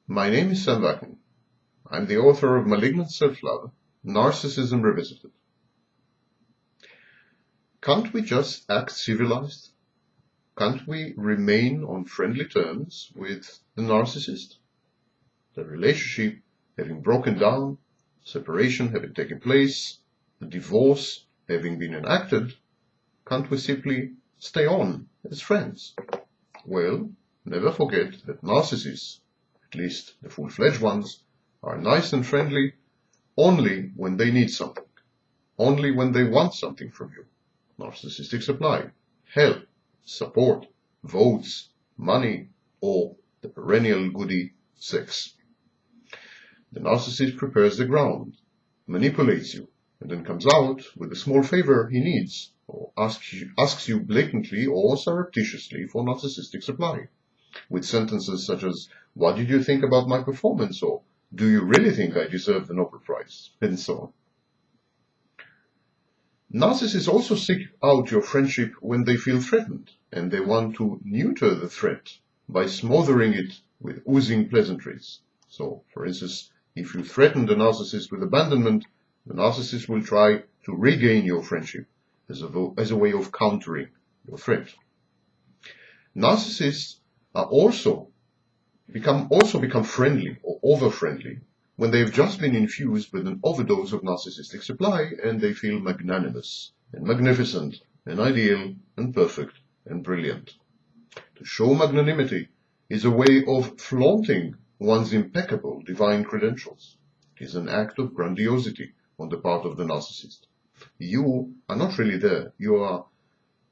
My name is Sam Vaknin. I'm the author of Malignant Self-Love, Narcissism Revisited. Can't we just act civilized? Can't we remain on friendly terms with the narcissist? The relationship having broken down, separation having taken place, the divorce having been enacted, can't we simply stay on as friends? Well, never forget that narcissists, at least the full-fledged ones, are nice and friendly only when they need something, only when they want something from you. Narcissistic supply, help, support, votes, money, or the perennial goodie, sex. The narcissist prepares the ground, manipulates you, and then comes out with a small favor he needs, or asks you blatantly or surreptitiously for narcissistic supply, with sentences such as, "What did you think about my performance?" or "Do you really think I deserve the Nobel Prize?" and so on. Narcissists also seek out your friendship when they feel threatened, and they want to neuter the threat by smothering it with oozing pleasantries. So, for instance, if you threaten the narcissist with abandonment, the narcissist will try to regain your friendship as a way of countering your threat. Narcissists are also become friendly or over-friendly when they have just been infused with an overdose of narcissistic supply and they feel magnanimous and magnificent and ideal and perfect and brilliant. To show magnanimity is a way of flaunting one's impeccable divine credentials. It is an act of grandiosity on the part of the narcissist. You are not really there. You are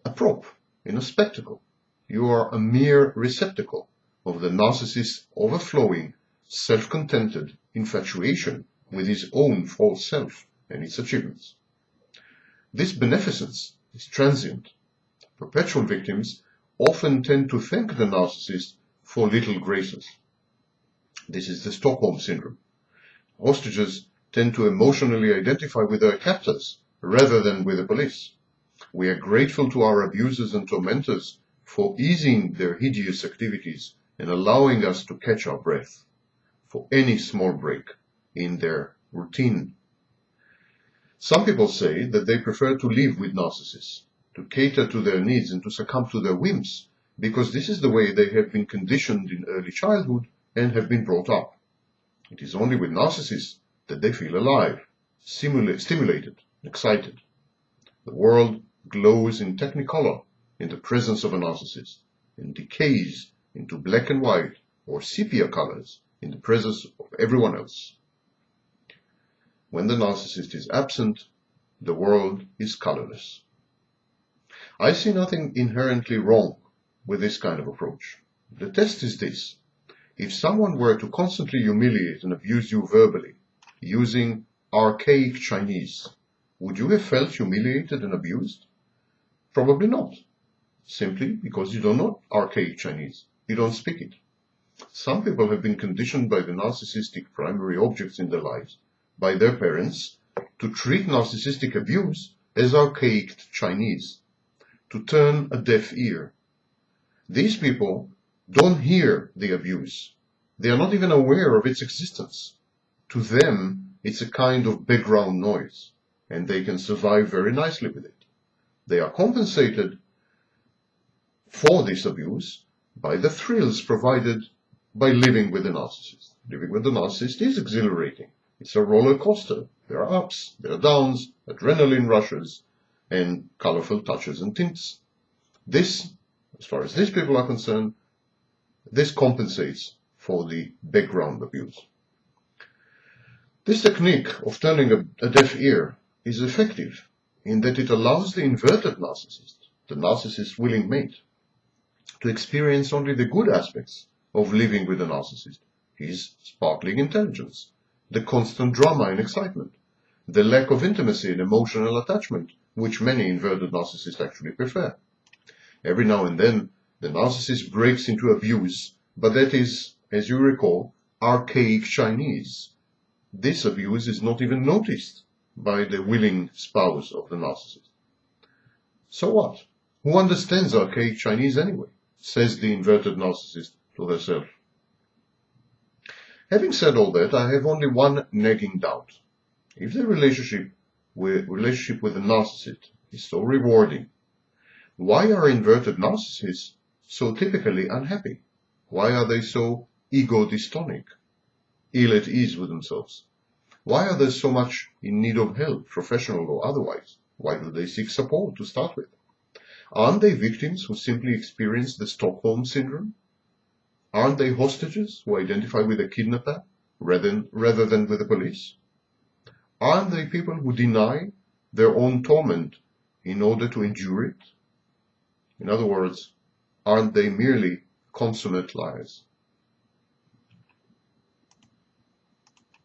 a prop in a spectacle. You are a mere receptacle of the narcissist's overflowing, self-contented infatuation with his own false self and its achievements. This beneficence is transient. Perpetual victims often tend to thank the narcissist for little graces. This is the Stockholm Syndrome. Hostages tend to emotionally identify with their captors rather than with the police. We are grateful to our abusers and tormentors for easing their hideous activities and allowing us to catch our breath for any small break in their routine. Some people say that they prefer to live with narcissists, to cater to their needs and to succumb to their whims, because this is the way they have been conditioned in early childhood and have been brought up. It is only with narcissists that they feel alive, stimulated, excited. The world glows in technicolor in the presence of a narcissist and decays into black and white or sepia colors in the presence of everyone else. When the narcissist is absent, the world is colorless. I see nothing inherently wrong with this kind of approach. The test is this. If someone were to constantly humiliate and abuse you verbally, using archaic Chinese, would you have felt humiliated and abused? Probably not. Simply because you don't know archaic Chinese. You don't speak it. Some people have been conditioned by the narcissistic primary objects in their lives, by their parents, to treat narcissistic abuse as archaic Chinese, to turn a deaf ear. These people don't hear the abuse. They are not even aware of its existence. To them, it's a kind of background noise, and they can survive very nicely with it. They are compensated for this abuse by the thrills provided by living with a narcissist. Living with a narcissist is exhilarating. It's a roller coaster. There are ups, there are downs, adrenaline rushes, and colorful touches and tints. This, as far as these people are concerned, this compensates for the background abuse. This technique of turning a deaf ear is effective in that it allows the inverted narcissist, the narcissist's willing mate, to experience only the good aspects of living with a narcissist, his sparkling intelligence, the constant drama and excitement, the lack of intimacy and emotional attachment, which many inverted narcissists actually prefer. Every now and then, the narcissist breaks into abuse, but that is, as you recall, archaic Chinese. This abuse is not even noticed by the willing spouse of the narcissist. So what? Who understands archaic Chinese anyway? Says the inverted narcissist to herself. Having said all that, I have only one nagging doubt. If the relationship with a narcissist is so rewarding, why are inverted narcissists so typically unhappy? Why are they so ego-dystonic, ill at ease with themselves? Why are they so much in need of help, professional or otherwise? Why do they seek support to start with? Aren't they victims who simply experience the Stockholm Syndrome? Aren't they hostages who identify with a kidnapper rather than with the police? Aren't they people who deny their own torment in order to endure it? In other words, aren't they merely consummate liars?